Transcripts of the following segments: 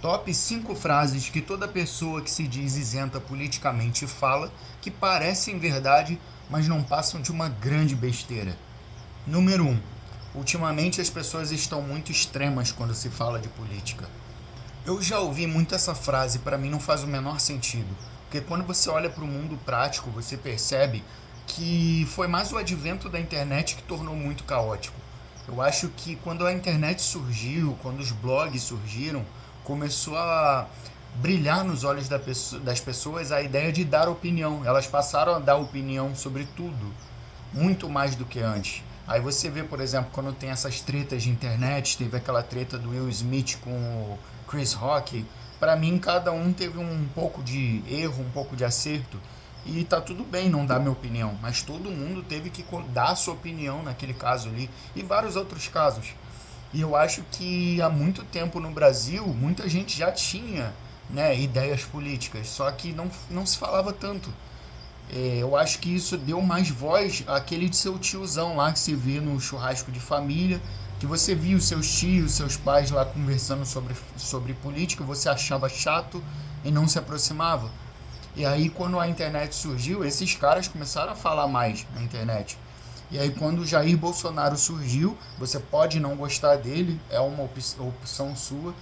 Top 5 frases que toda pessoa que se diz isenta politicamente fala, que parecem verdade, mas não passam de uma grande besteira. Número 1. Ultimamente as pessoas estão muito extremas quando se fala de política. Eu já ouvi muito essa frase, para mim não faz o menor sentido. Porque quando você olha para o mundo prático, você percebe que foi mais o advento da internet que tornou muito caótico. Eu acho que quando a internet surgiu, quando os blogs surgiram, começou a brilhar nos olhos das pessoas a ideia de dar opinião. Elas passaram a dar opinião sobre tudo, muito mais do que antes. Aí você vê, por exemplo, quando tem essas tretas de internet, teve aquela treta do Will Smith com o Chris Rock. Para mim, cada um teve um pouco de erro, um pouco de acerto. E tá tudo bem não dar minha opinião, mas todo mundo teve que dar a sua opinião naquele caso ali e vários outros casos. E eu acho que há muito tempo no Brasil, muita gente já tinha, né, ideias políticas, só que não se falava tanto. Eu acho que isso deu mais voz àquele de seu tiozão lá que se vê no churrasco de família, que você via os seus tios, seus pais lá conversando sobre política, você achava chato e não se aproximava. E aí quando a internet surgiu, esses caras começaram a falar mais na internet. E aí quando o Jair Bolsonaro surgiu, você pode não gostar dele, é uma opção sua,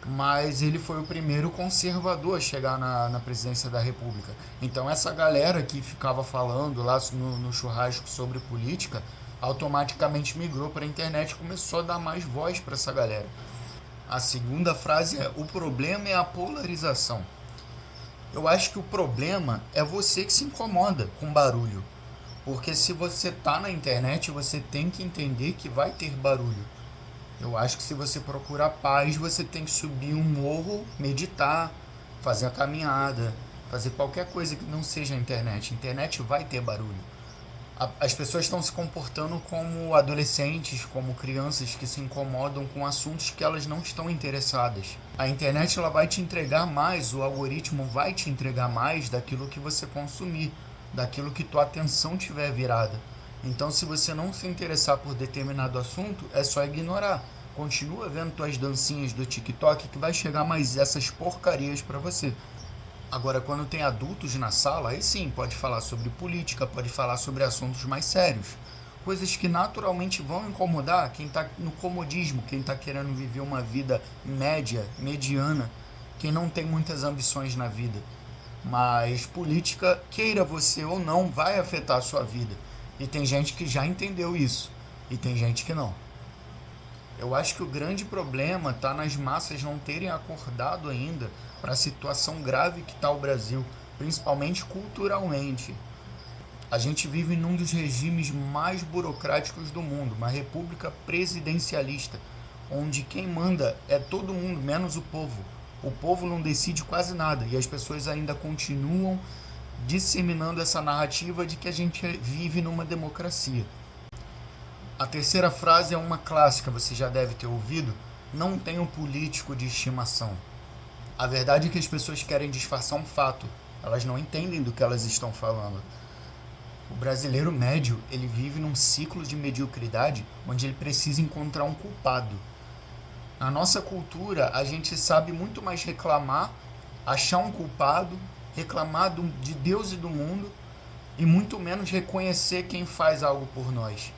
mas ele foi o primeiro conservador a chegar na presidência da República. Então essa galera que ficava falando lá no churrasco sobre política, automaticamente migrou para a internet e começou a dar mais voz para essa galera. A segunda frase é: o problema é a polarização. Eu acho que o problema é você que se incomoda com barulho. Porque se você tá na internet, você tem que entender que vai ter barulho. Eu acho que se você procurar paz, você tem que subir um morro, meditar, fazer a caminhada, fazer qualquer coisa que não seja a internet. A internet vai ter barulho. As pessoas estão se comportando como adolescentes, como crianças que se incomodam com assuntos que elas não estão interessadas. A internet ela vai te entregar mais, o algoritmo vai te entregar mais daquilo que você consumir, daquilo que tua atenção tiver virada. Então, se você não se interessar por determinado assunto, é só ignorar. Continua vendo tuas dancinhas do TikTok que vai chegar mais essas porcarias para você. Agora, quando tem adultos na sala, aí sim, pode falar sobre política, pode falar sobre assuntos mais sérios. Coisas que naturalmente vão incomodar quem está no comodismo, quem está querendo viver uma vida média, mediana, quem não tem muitas ambições na vida. Mas política, queira você ou não, vai afetar a sua vida. E tem gente que já entendeu isso, e tem gente que não. Eu acho que o grande problema está nas massas não terem acordado ainda para a situação grave que está o Brasil, principalmente culturalmente. A gente vive num dos regimes mais burocráticos do mundo, uma república presidencialista, onde quem manda é todo mundo, menos o povo. O povo não decide quase nada e as pessoas ainda continuam disseminando essa narrativa de que a gente vive numa democracia. A terceira frase é uma clássica, você já deve ter ouvido: não tenho político de estimação. A verdade é que as pessoas querem disfarçar um fato, elas não entendem do que elas estão falando. O brasileiro médio, ele vive num ciclo de mediocridade onde ele precisa encontrar um culpado. Na nossa cultura, a gente sabe muito mais reclamar, achar um culpado, reclamar de Deus e do mundo, e muito menos reconhecer quem faz algo por nós.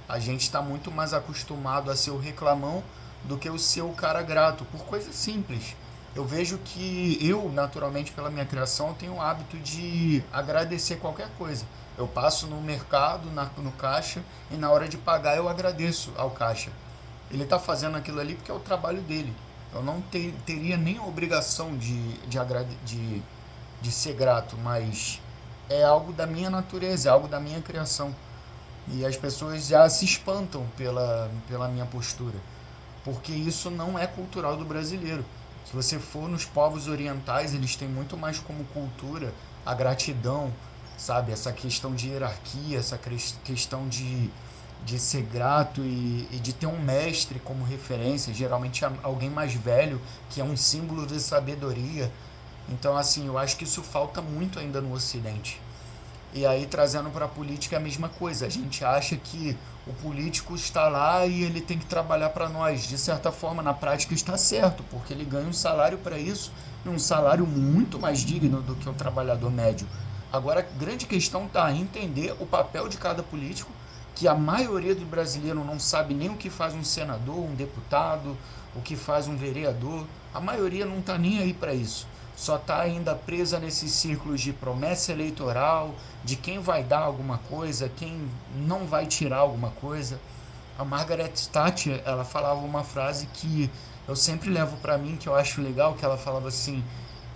A gente está muito mais acostumado a ser o reclamão do que o ser o cara grato, por coisas simples. Eu vejo que eu, naturalmente, pela minha criação, eu tenho o hábito de agradecer qualquer coisa. Eu passo no mercado, no caixa, e na hora de pagar eu agradeço ao caixa. Ele está fazendo aquilo ali porque é o trabalho dele. Eu não teria nem a obrigação de ser grato, mas é algo da minha natureza, é algo da minha criação. E as pessoas já se espantam pela minha postura, porque isso não é cultural do brasileiro. Se você for nos povos orientais, eles têm muito mais como cultura a gratidão, sabe? Essa questão de hierarquia, essa questão de ser grato e de ter um mestre como referência, geralmente alguém mais velho, que é um símbolo de sabedoria. Então, assim, eu acho que isso falta muito ainda no Ocidente. E aí, trazendo para a política, é a mesma coisa. A gente acha que o político está lá e ele tem que trabalhar para nós. De certa forma, na prática, está certo, porque ele ganha um salário para isso, e um salário muito mais digno do que um trabalhador médio. Agora, a grande questão está em entender o papel de cada político, que a maioria do brasileiro não sabe nem o que faz um senador, um deputado, o que faz um vereador. A maioria não está nem aí para isso. Só está ainda presa nesses círculos de promessa eleitoral, de quem vai dar alguma coisa, quem não vai tirar alguma coisa. A Margaret Thatcher, ela falava uma frase que eu sempre levo para mim, que eu acho legal, que ela falava assim: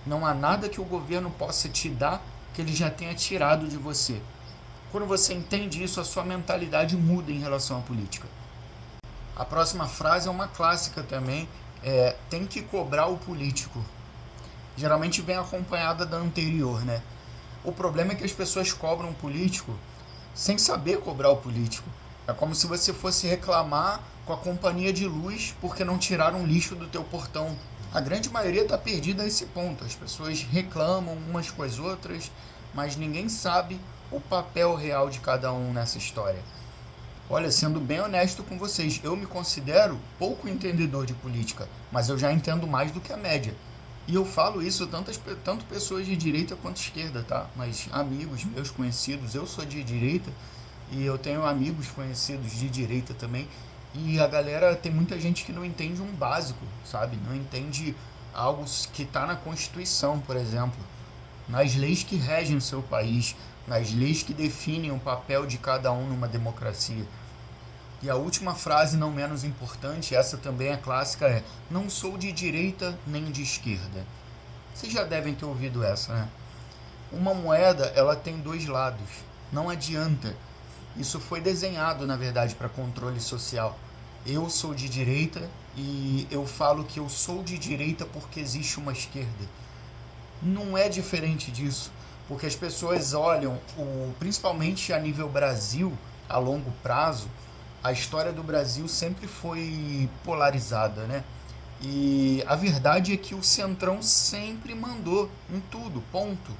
não há nada que o governo possa te dar que ele já tenha tirado de você. Quando você entende isso, a sua mentalidade muda em relação à política. A próxima frase é uma clássica também, tem que cobrar o político. Geralmente vem acompanhada da anterior, né? O problema é que as pessoas cobram o político sem saber cobrar o político. É como se você fosse reclamar com a companhia de luz porque não tiraram lixo do teu portão. A grande maioria está perdida a esse ponto. As pessoas reclamam umas com as outras, mas ninguém sabe o papel real de cada um nessa história. Olha, sendo bem honesto com vocês, eu me considero pouco entendedor de política, mas eu já entendo mais do que a média. E eu falo isso tanto pessoas de direita quanto esquerda, tá? Mas amigos meus conhecidos, eu sou de direita e eu tenho amigos conhecidos de direita também. E a galera, tem muita gente que não entende um básico, sabe? Não entende algo que está na Constituição, por exemplo. Nas leis que regem o seu país, nas leis que definem o papel de cada um numa democracia. E a última frase, não menos importante, essa também é clássica, é: não sou de direita nem de esquerda. Vocês já devem ter ouvido essa, né? Uma moeda, ela tem dois lados. Não adianta. Isso foi desenhado, na verdade, para controle social. Eu sou de direita e eu falo que eu sou de direita porque existe uma esquerda. Não é diferente disso, porque as pessoas olham, principalmente a nível Brasil, a longo prazo, a história do Brasil sempre foi polarizada, né? E a verdade é que o Centrão sempre mandou em tudo, ponto.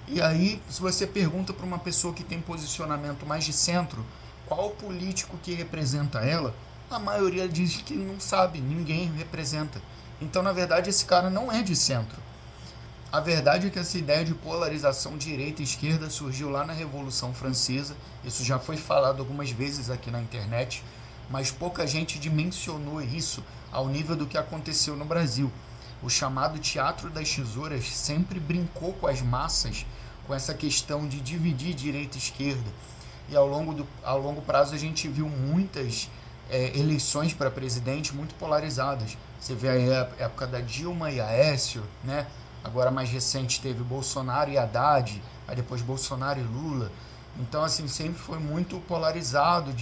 E aí, se você pergunta para uma pessoa que tem posicionamento mais de centro, qual político que representa ela, a maioria diz que não sabe, ninguém representa. Então, na verdade, esse cara não é de centro. A verdade é que essa ideia de polarização direita e esquerda surgiu lá na Revolução Francesa. Isso já foi falado algumas vezes aqui na internet, mas pouca gente dimensionou isso ao nível do que aconteceu no Brasil. O chamado Teatro das Tesouras sempre brincou com as massas com essa questão de dividir direita e esquerda. E ao longo prazo a gente viu muitas eleições para presidente muito polarizadas. Você vê a época da Dilma e Aécio, né? Agora, mais recente, teve Bolsonaro e Haddad, aí depois Bolsonaro e Lula. Então, assim, sempre foi muito polarizado,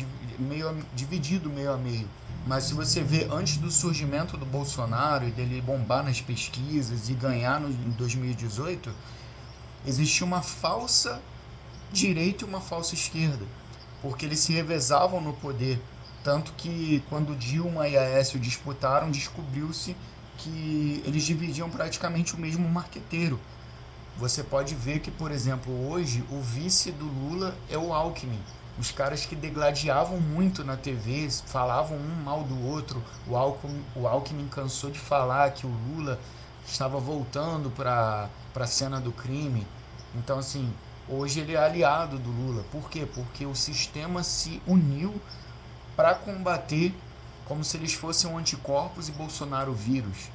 dividido meio a meio. Mas se você vê, antes do surgimento do Bolsonaro e dele bombar nas pesquisas e ganhar em 2018, existia uma falsa direita e uma falsa esquerda, porque eles se revezavam no poder. Tanto que, quando Dilma e Aécio disputaram, descobriu-se que eles dividiam praticamente o mesmo marqueteiro. Você pode ver que, por exemplo, hoje o vice do Lula é o Alckmin. Os caras que degladiavam muito na TV, falavam um mal do outro. O Alckmin cansou de falar que o Lula estava voltando para a cena do crime. Então, assim, hoje ele é aliado do Lula. Por quê? Porque o sistema se uniu para combater, como se eles fossem anticorpos e Bolsonaro vírus.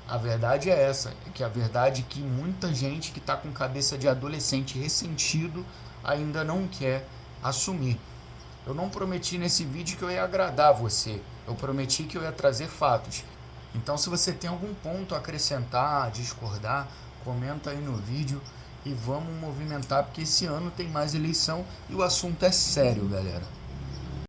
A verdade é essa, que a verdade é que muita gente que está com cabeça de adolescente ressentido ainda não quer assumir. Eu não prometi nesse vídeo que eu ia agradar você, eu prometi que eu ia trazer fatos. Então, se você tem algum ponto a acrescentar, a discordar, comenta aí no vídeo e vamos movimentar, porque esse ano tem mais eleição e o assunto é sério, galera.